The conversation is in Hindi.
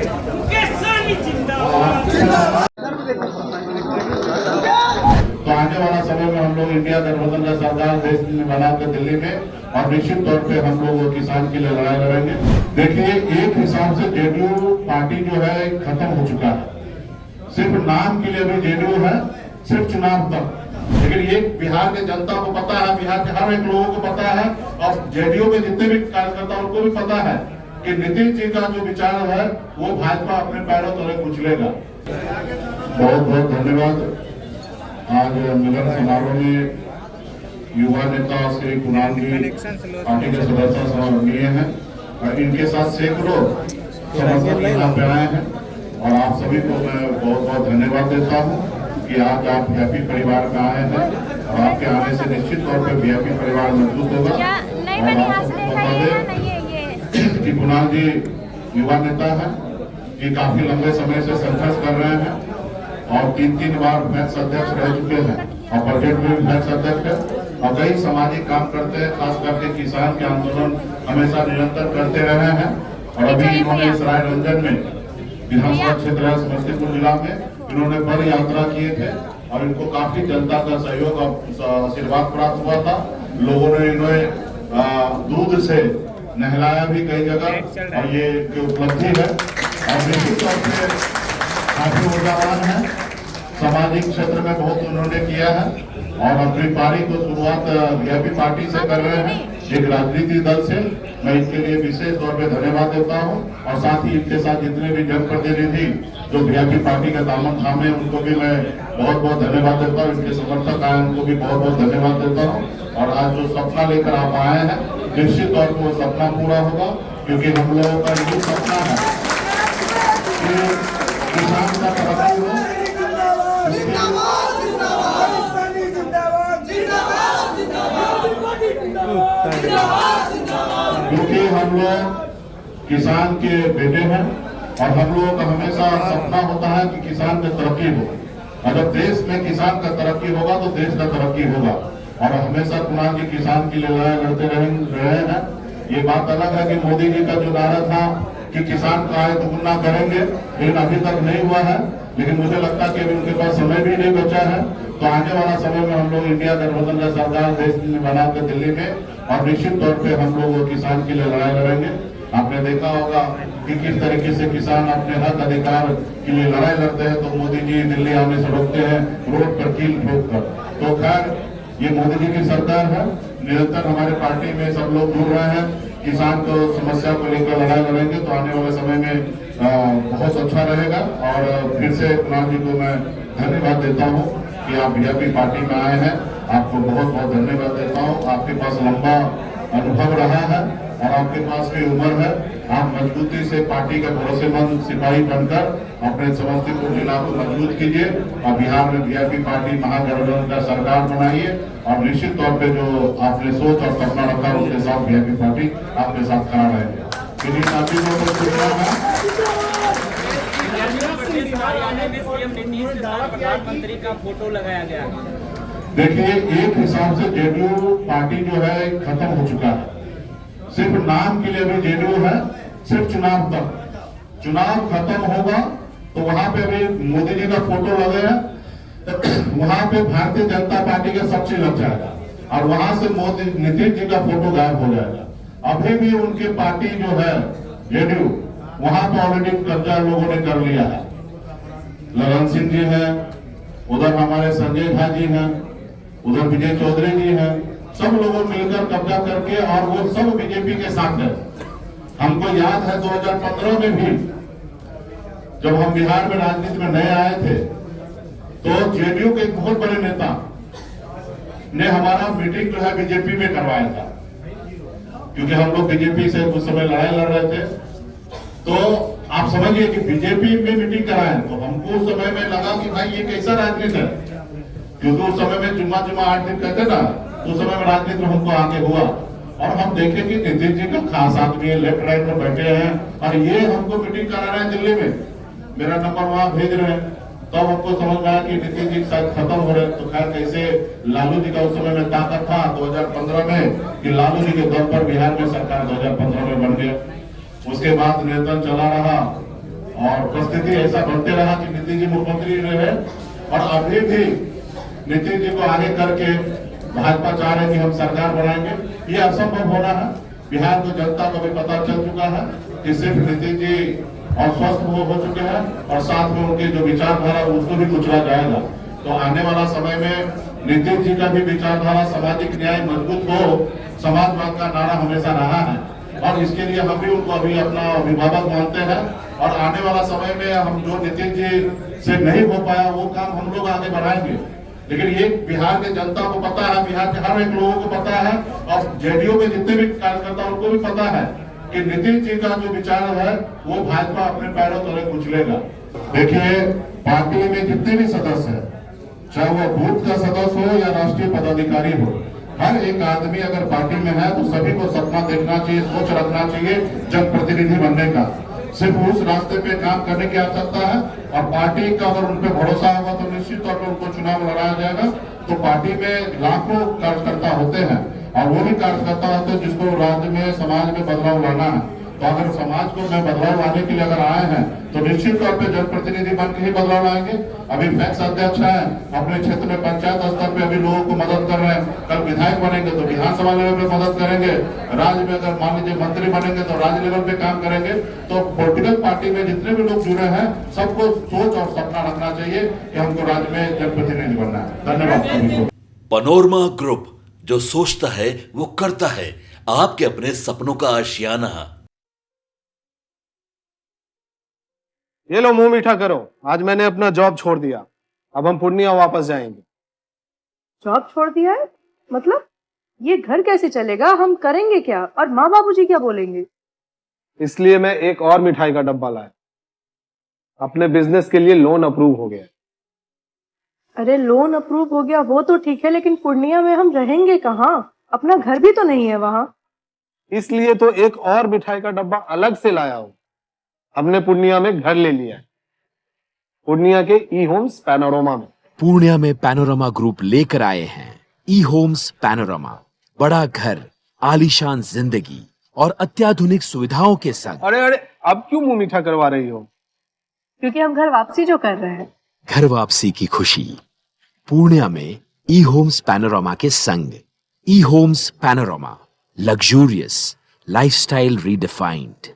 तो आने वाला समय में हम लोग इंडिया गठबंधन का सरकार देश में बना के दिल्ली में, और निश्चित तौर पे हम लोग किसान के लिए लड़ाई लड़ेंगे। देखिए, एक हिसाब से जेडीयू पार्टी जो है खत्म हो चुका है, सिर्फ नाम के लिए भी जेडीयू है, सिर्फ चुनाव तक। लेकिन ये बिहार के जनता को पता है, बिहार के हर एक लोगों को पता है, और जेडीयू में जितने भी कार्यकर्ता उनको भी पता है कि नीतीश जी का जो विचार है वो भाजपा अपने पैरों तले कुचलेगा। बहुत बहुत धन्यवाद। आज मिलन समारोह में युवा नेता श्री कुणाल जी पार्टी के सदस्य सराहनीय हैं, और इनके साथ सैकड़ों समर्थक यहाँ पे आए हैं, और आप सभी को मैं बहुत बहुत धन्यवाद देता हूँ कि आज आप वीआईपी परिवार में आए हैं, और आपके आने से निश्चित तौर पर वीआईपी परिवार मजबूत होगा। कि कुणाल जी युवा नेता है, कि काफी लंबे समय से संघर्ष कर रहे हैं, और 3 बार पैक्स अध्यक्ष रह चुके हैं, और बजट में भी पैक्स अध्यक्ष है, और कई सामाजिक काम करते हैं, खास करके किसान के आंदोलन हमेशा निरंतर करते रहे हैं। और अभी इन्होंने सरायरंजन में विधानसभा क्षेत्र है समस्तीपुर जिला में, इन्होंने बड़ी यात्रा किए थे, और इनको काफी जनता का सहयोग और आशीर्वाद प्राप्त हुआ था। लोगों ने इन्हें दूध से नहलाया भी कई जगह, और ये उपलब्धि है, और निश्चित तौर से काफी ऊर्जावान है। सामाजिक क्षेत्र में बहुत उन्होंने किया है, और अपनी पारी को शुरुआत वीआईपी पार्टी से कर रहे हैं, एक राजनीतिक दल से। मैं इनके लिए विशेष तौर पे धन्यवाद देता हूं, और साथ ही इनके साथ जितने भी जनप्रतिनिधि जो वीआईपी पार्टी का दामन थामे उनको भी मैं बहुत बहुत धन्यवाद देता हूं। इनके समर्थक आए उनको भी बहुत बहुत धन्यवाद देता हूं। और आज जो सपना लेकर आप आए हैं, निश्चित तौर पर वो सपना पूरा होगा, क्योंकि हम लोगों का ये सपना है कि किसान का तरक्की हो। क्योंकि हम लोग किसान के बेटे हैं, और हम लोगों का हमेशा सपना होता है कि किसान का तरक्की हो। अगर देश में किसान का तरक्की होगा तो देश का तरक्की होगा, और हमेशा कुणाल जी किसान के लिए लड़ाई लड़ते रहे हैं। ये बात अलग है कि मोदी जी का जो नारा था कि किसान का आय दुगुना करेंगे, लेकिन अभी तक नहीं हुआ है। लेकिन मुझे लगता है कि अभी उनके पास समय भी नहीं बचा है। तो आने वाला समय में हम लोग इंडिया गठबंधन का सरकार देश में बना के दिल्ली में, और निश्चित तौर पे हम लोग किसान के लिए लड़ाई लड़ेंगे। आपने देखा होगा कि किस तरीके से किसान अपने हक अधिकार के लिए लड़ाई लड़ते हैं, तो मोदी जी दिल्ली आने से रोकते हैं, रोड पर कील ठोक कर। तो खैर, ये मोदी जी की सरकार है, निरंतर हमारे पार्टी में सब लोग जुड़ रहे हैं, किसान को समस्या को लेकर लड़ाई लड़ेंगे। तो आने वाले समय में बहुत अच्छा रहेगा। और फिर से कुणाल जी को मैं धन्यवाद देता हूँ कि आप वीआईपी पार्टी में आए हैं, आपको बहुत बहुत धन्यवाद देता हूँ। आपके पास लंबा अनुभव रहा है, और आपके पास भी उम्र है। आप मजबूती से पार्टी का भरोसेमंद सिपाही बनकर अपने समस्तीपुर जिला को मजबूत कीजिए, और बिहार में वीआईपी पार्टी महागठबंधन का सरकार बनाइए। और निश्चित तौर पे जो आपने सोच और सपना रखा उसके साथ वीआईपी पार्टी आपके साथ खड़ा रहेगी। किन्हीं साथी को प्रधानमंत्री का फोटो लगाया गया। देखिए, एक हिसाब से जेडीयू पार्टी जो है खत्म हो चुका है, सिर्फ नाम के लिए भी जेडीयू है, सिर्फ चुनाव तक। चुनाव खत्म होगा तो वहां पे भी मोदी जी का फोटो लगेगा, वहां पे भारतीय जनता पार्टी का सबसे लग जाएगा, और वहां से मोदी नीतीश जी का फोटो गायब हो जाएगा। अभी भी उनकी पार्टी जो है जेडीयू, वहां पर ऑलरेडी कब्जा लोगों ने कर लिया है। ललन सिंह जी हैं, उधर हमारे संजय झा जी हैं, उधर विजय चौधरी जी हैं, सब लोगों मिलकर कब्जा करके, और वो सब बीजेपी के साथ है। हमको याद है 2015 में भी जब हम बिहार में राजनीति में नए आए थे, तो जेडीयू के एक बहुत बड़े नेता ने हमारा मीटिंग जो है बीजेपी में करवाया था, क्योंकि हम लोग बीजेपी से उस समय लड़ाई लड़ रहे थे। तो आप समझिए कि बीजेपी में मीटिंग कराए, तो हमको उस समय में लगा कि भाई ये कैसा राजनीति है, क्योंकि उस समय में जुम्मा 8 दिन कहते ना, उस समय में राजनीति में हमको आगे हुआ। और हम देखे कि नीतीश जी का खास आदमी है, लेफ्ट राइट में बैठे हैं, और ये हमको मीटिंग करा रहे हैं दिल्ली में, मेरा नंबर वहां भेज रहे हैं। तब हमको समझ में आया कि नीतीश जी शायद खत्म हो रहे। तो खैर, कैसे लालू जी का उस समय में ताकत था 2015 में, कि लालू जी के दम पर बिहार में सरकार 2015 में बन गया। उसके बाद निरंतर चला रहा, और परिस्थिति ऐसा बनते रहा कि नीतीश जी मुख्यमंत्री रहे और अभी भी नीतीश जी को आगे करके भाजपा चाह रहे कि हम सरकार बनाएंगे, ये असंभव हो रहा है। बिहार को जनता को भी पता चल चुका है कि सिर्फ नीतीश जी अस्वस्थ हो चुके हैं और साथ में उनके जो विचारधारा उसको भी कुचला जाएगा। तो आने वाला समय में नीतीश जी का भी विचारधारा सामाजिक न्याय मजबूत हो, समाजवाद का नारा हमेशा रहा है और इसके लिए हम भी उनको अभी अपना अभिभावक मानते हैं और आने वाला समय में हम जो नीतीश जी से नहीं हो पाया वो काम हम लोग आगे बढ़ाएंगे। लेकिन ये बिहार के जनता को पता है, बिहार के हर एक लोगों को पता है और जेडीयू में जितने भी कार्यकर्ता उनको भी पता है कि नीतीश जी का जो विचार है वो भाजपा अपने पैरों तले कुचलेगा। देखिए, पार्टी में जितने भी सदस्य हैं, चाहे वो बूथ का सदस्य हो या राष्ट्रीय पदाधिकारी हो, हर एक आदमी अगर पार्टी में है तो सभी को सपना देखना चाहिए, सोच रखना चाहिए जनप्रतिनिधि बनने का। सिर्फ उस रास्ते पे काम करने की आवश्यकता है और पार्टी का अगर उन पर भरोसा होगा तो निश्चित तौर पर उनको चुनाव लड़ाया जाएगा। तो पार्टी में लाखों कार्यकर्ता होते हैं और वो भी कार्यकर्ता होते हैं जिसको राज्य में समाज में बदलाव लाना है। तो अगर समाज को में बदलाव लाने के लिए अगर आए हैं तो निश्चित तौर पे जनप्रतिनिधि बन के ही बदलाव लाएंगे। अभी पैक्स अध्यक्ष है, अपने क्षेत्र में पंचायत स्तर पे अभी लोगों को मदद कर रहे हैं, कल विधायक बनेंगे तो विधानसभा लेवल पे मदद करेंगे, राज्य में अगर मान लीजिए मंत्री बनेंगे तो राज्य लेवल पे काम करेंगे। तो पॉलिटिकल पार्टी में जितने भी लोग जुड़े हैं सबको सोच और सपना रखना चाहिए कि हमको राज्य में जनप्रतिनिधि बनना है। धन्यवाद सभी को। पनोरमा ग्रुप, जो सोचता है वो करता है। आपके अपने सपनों का आशियाना। ये लो, मुंह मीठा करो। आज मैंने अपना जॉब छोड़ दिया, अब हम पूर्णिया वापस जाएंगे। जॉब छोड़ दिया है? मतलब ये घर कैसे चलेगा? हम करेंगे क्या? और माँ बाबूजी क्या बोलेंगे? इसलिए मैं एक और मिठाई का डब्बा लाया। अपने बिजनेस के लिए लोन अप्रूव हो गया। अरे लोन अप्रूव हो गया वो तो ठीक है, लेकिन पूर्णिया में हम रहेंगे कहाँ? अपना घर भी तो नहीं है वहां। इसलिए तो एक और मिठाई का डब्बा अलग से लाया हूं। हमने पूर्णिया में घर ले लिया है, पूर्णिया के ई होम्स पैनोरमा में। पूर्णिया में पैनोरमा ग्रुप लेकर आए हैं ई होम्स पैनोरमा। बड़ा घर, आलीशान जिंदगी और अत्याधुनिक सुविधाओं के संग। अरे अरे, अब क्यों मुंह मीठा करवा रही हो? क्योंकि हम घर वापसी जो कर रहे हैं। घर वापसी की खुशी पूर्णिया में ई होम्स पैनोरमा के संग। E Homes Panorama, luxurious lifestyle redefined.